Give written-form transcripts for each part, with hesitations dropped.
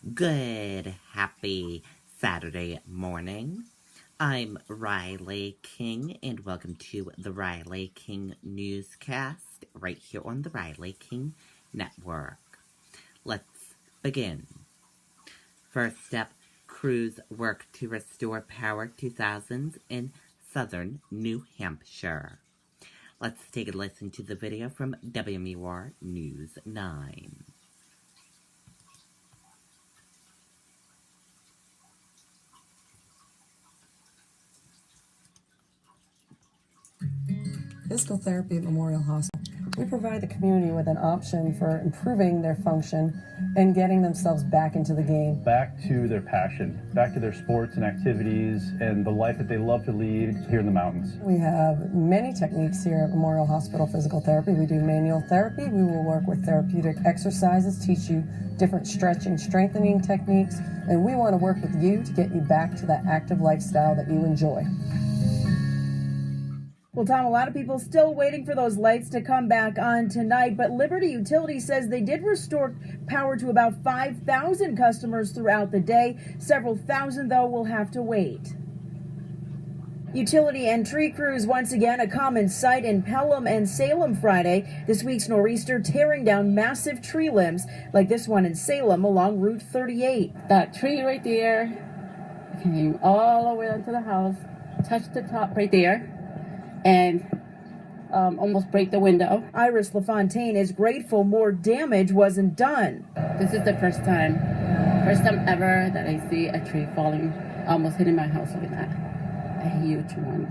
Good, happy Saturday morning. I'm Riley King, and welcome to the Riley King Newscast right here on the Riley King Network. Let's begin. First up, crews work to restore power to thousands in southern New Hampshire. Let's take a listen to the video from WMUR News 9. Physical therapy at Memorial Hospital. We provide the community with an option for improving their function and getting themselves back into the game. Back to their passion, back to their sports and activities and the life that they love to lead here in the mountains. We have many techniques here at Memorial Hospital Physical Therapy. We do manual therapy. We will work with therapeutic exercises, teach you different stretching, strengthening techniques, and we want to work with you to get you back to that active lifestyle that you enjoy. Well, Tom, a lot of people still waiting for those lights to come back on tonight, but Liberty Utilities says they did restore power to about 5,000 customers throughout the day. Several thousand, though, will have to wait. Utility and tree crews once again a common sight in Pelham and Salem Friday. This week's nor'easter tearing down massive tree limbs like this one in Salem along Route 38. That tree right there came all the way onto the house, touched the top right there, and almost break the window. Iris LaFontaine is grateful more damage wasn't done. This is the first time ever that I see a tree falling, almost hitting my house like that. A huge one.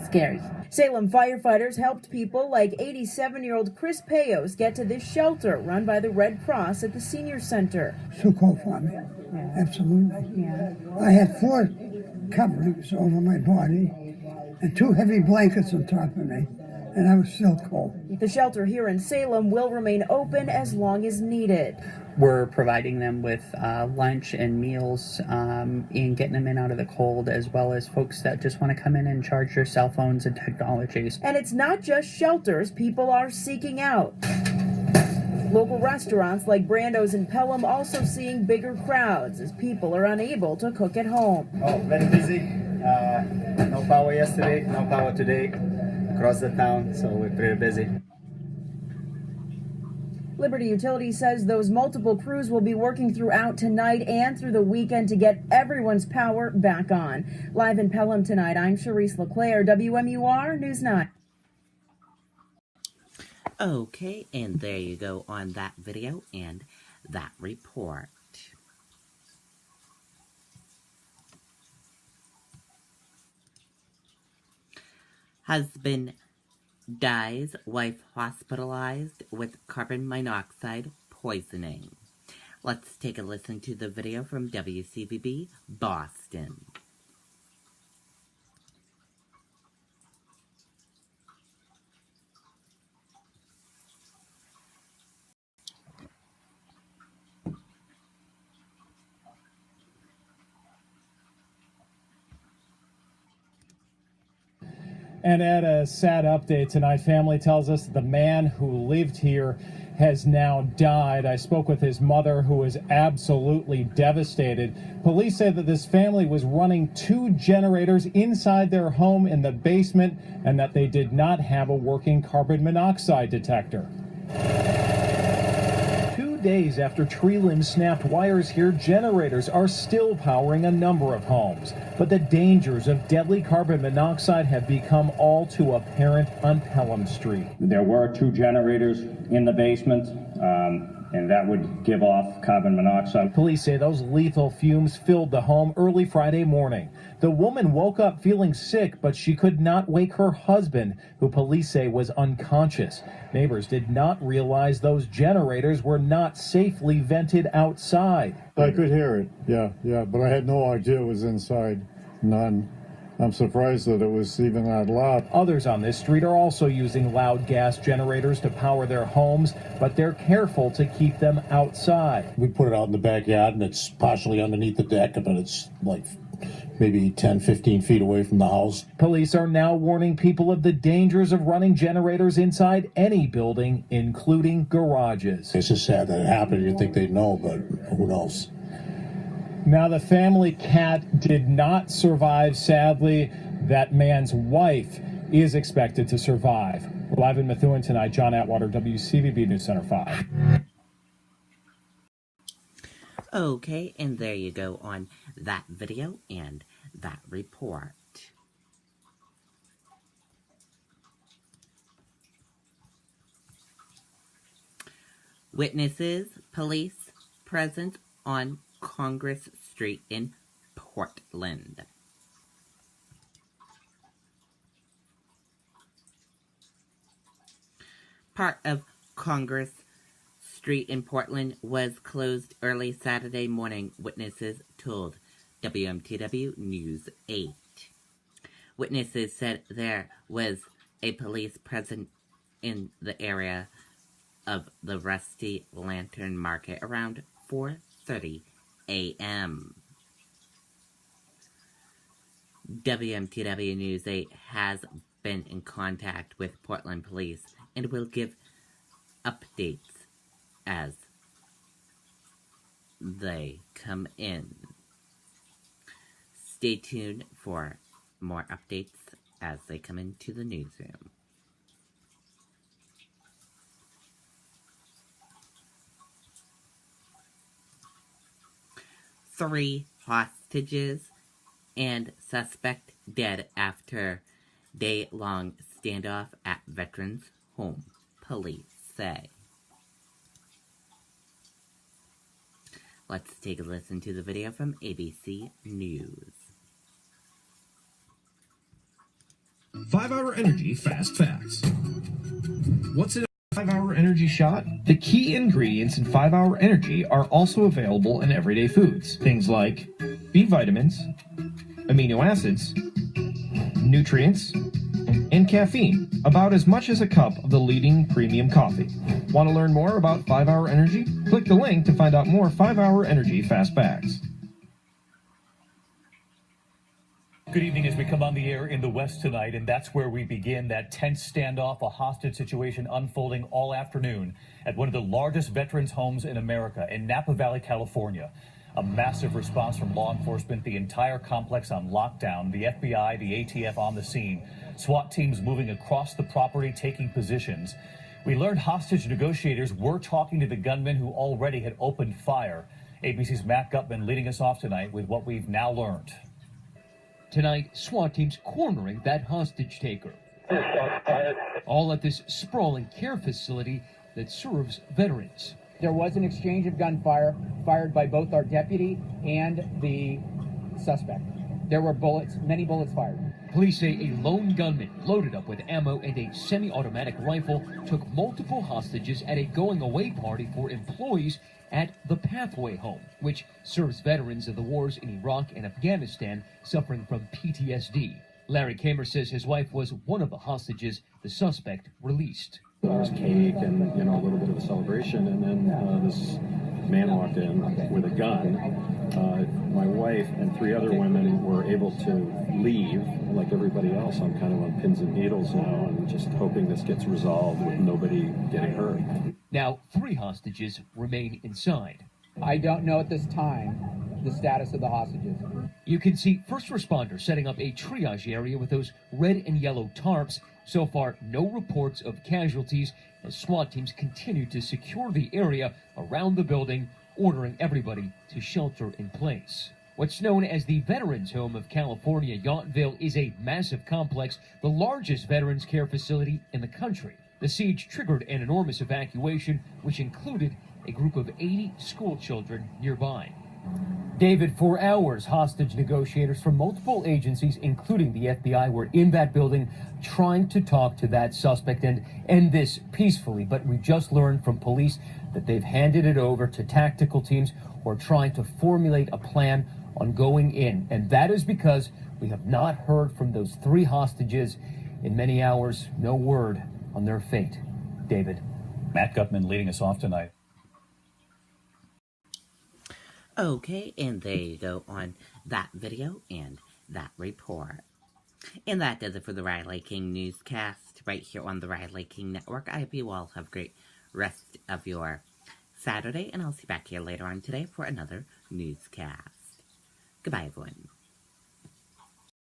Scary. Salem firefighters helped people like 87-year-old Chris Payos get to this shelter run by the Red Cross at the Senior Center. Too cold for me. Yeah. Absolutely. Yeah. I had 4 coverings over my body and 2 heavy blankets on top of me, and I was still cold. The shelter here in Salem will remain open as long as needed. We're providing them with lunch and meals and getting them in out of the cold, as well as folks that just want to come in and charge their cell phones and technologies. And it's not just shelters people are seeking out. Local restaurants like Brando's in Pelham also seeing bigger crowds as people are unable to cook at home. Oh, very busy. No power yesterday, no power today across the town, so we're pretty busy. Liberty Utilities says those multiple crews will be working throughout tonight and through the weekend to get everyone's power back on. Live in Pelham tonight, I'm Charisse LeClaire, WMUR News 9. Okay, and there you go on that video and that report. Husband dies, wife hospitalized with carbon monoxide poisoning. Let's take a listen to the video from WCVB Boston. And at a sad update tonight, family tells us that the man who lived here has now died. I spoke with his mother, who is absolutely devastated. Police say that this family was running 2 generators inside their home in the basement and that they did not have a working carbon monoxide detector. 2 days after tree limbs snapped wires here, generators are still powering a number of homes. But the dangers of deadly carbon monoxide have become all too apparent on Pelham Street. There were 2 generators in the basement, and that would give off carbon monoxide. Police say those lethal fumes filled the home early Friday morning. The woman woke up feeling sick, but she could not wake her husband, who police say was unconscious. Neighbors did not realize those generators were not safely vented outside. I could hear it, yeah, but I had no idea it was inside. None. I'm surprised that it was even that loud. Others on this street are also using loud gas generators to power their homes, but they're careful to keep them outside. We put it out in the backyard, and it's partially underneath the deck, but it's like maybe 10, 15 feet away from the house. Police are now warning people of the dangers of running generators inside any building, including garages. It's just sad that it happened. You'd think they'd know, but who knows? Now, the family cat did not survive, sadly. That man's wife is expected to survive. Live in Methuen tonight, John Atwater, WCVB News Center 5. Okay, and there you go on that video and that report. Witnesses, police present on Congress Street in Portland. Part of Congress Street in Portland was closed early Saturday morning, witnesses told WMTW News 8. Witnesses said there was a police present in the area of the Rusty Lantern Market around 4:30 a.m. WMTW News 8 has been in contact with Portland Police and will give updates as they come in. Stay tuned for more updates as they come into the newsroom. Three hostages and suspect dead after day-long standoff at veterans' home, police say. Let's take a listen to the video from ABC News. 5-Hour Energy Fast Facts. What's in a 5-Hour Energy shot? The key ingredients in 5-Hour Energy are also available in everyday foods. Things like B vitamins, amino acids, nutrients, and caffeine, about as much as a cup of the leading premium coffee. Want to learn more about 5-Hour Energy? Click the link to find out more 5-Hour Energy Fast Facts. Good evening as we come on the air in the West tonight, and that's where we begin that tense standoff, a hostage situation unfolding all afternoon at one of the largest veterans' homes in America in Napa Valley, California. A massive response from law enforcement, the entire complex on lockdown, the FBI, the ATF on the scene, SWAT teams moving across the property, taking positions. We learned hostage negotiators were talking to the gunman who already had opened fire. ABC's Matt Gutman leading us off tonight with what we've now learned. Tonight, SWAT teams cornering that hostage taker. All at this sprawling care facility that serves veterans. There was an exchange of gunfire fired by both our deputy and the suspect. There were bullets, many bullets fired. Police say a lone gunman loaded up with ammo and a semi-automatic rifle took multiple hostages at a going-away party for employees at the Pathway Home, which serves veterans of the wars in Iraq and Afghanistan suffering from PTSD. Larry Kamer says his wife was one of the hostages the suspect released. There was cake and, a little bit of a celebration, and then this man walked in with a gun. My wife and 3 other women were able to leave. Like everybody else, I'm kind of on pins and needles now and just hoping this gets resolved with nobody getting hurt. Now, 3 hostages remain inside. I don't know at this time the status of the hostages. You can see first responders setting up a triage area with those red and yellow tarps. So far, no reports of casualties as SWAT teams continue to secure the area around the building, ordering everybody to shelter in place. What's known as the Veterans Home of California, Yountville, is a massive complex, the largest veterans care facility in the country. The siege triggered an enormous evacuation, which included a group of 80 school children nearby. David, for hours, hostage negotiators from multiple agencies, including the FBI, were in that building trying to talk to that suspect and end this peacefully. But we just learned from police that they've handed it over to tactical teams who are trying to formulate a plan on going in. And that is because we have not heard from those 3 hostages in many hours. No word on their fate. David. Matt Gutman leading us off tonight. Okay, and there you go on that video and that report. And that does it for the Riley King Newscast right here on the Riley King Network. I hope you all have a great rest of your Saturday, and I'll see you back here later on today for another newscast. Goodbye, everyone.